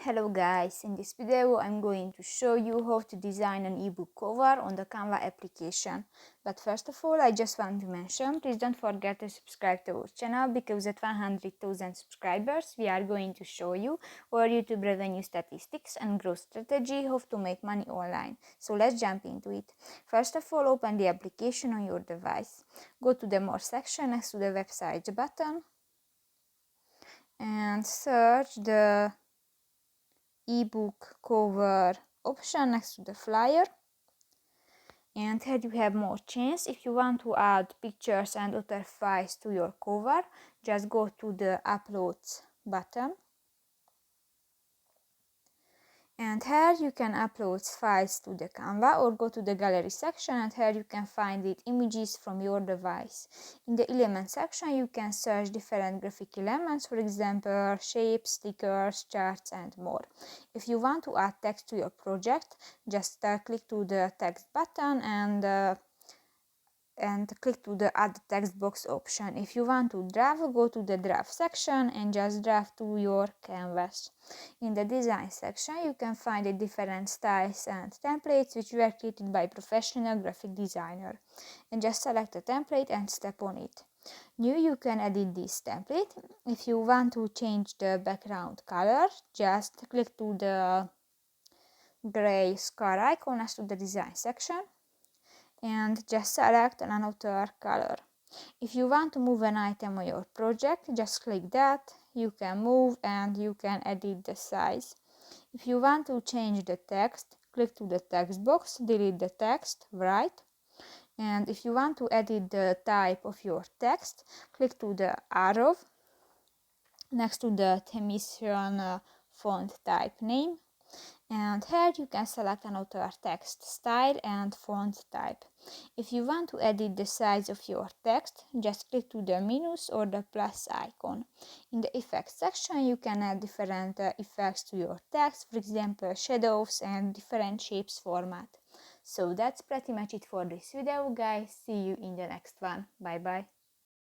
Hello guys, in this video I'm going to show you how to design an ebook cover on the Canva application. But first of all, I just want to mention, please don't forget to subscribe to our channel, because at 100,000 subscribers we are going to show you our YouTube revenue statistics and growth strategy, how to make money online. So let's jump into it. First of all, open the application on your device. Go to the More section next to the website button and search the ebook cover option next to the flyer, and here you have more chance. If you want to add pictures and other files to your cover, just go to the uploads button, and here you can upload files to the Canva, or go to the gallery section, and here you can find it images from your device. In the element section you can search different graphic elements, for example shapes, stickers, charts and more. If you want to add text to your project, just click to the text button and click to the add text box option. If you want to draft, go to the draft section and just draft to your canvas. In the design section you can find the different styles and templates which were created by professional graphic designer, and just select a template and step on it. New, you can edit this template. If you want to change the background color, just click to the gray square icon next to the design section and just select another color. If you want to move an item on your project, just click that. You can move and you can edit the size. If you want to change the text, click to the text box, delete the text, write. And if you want to edit the type of your text, click to the arrow next to the Themisian font type name, and here you can select another text style and font type. If you want to edit the size of your text, just click to the minus or the plus icon. In the effects section you can add different effects to your text, for example shadows and different shapes format. So that's pretty much it for this video guys. See you in the next one. Bye bye.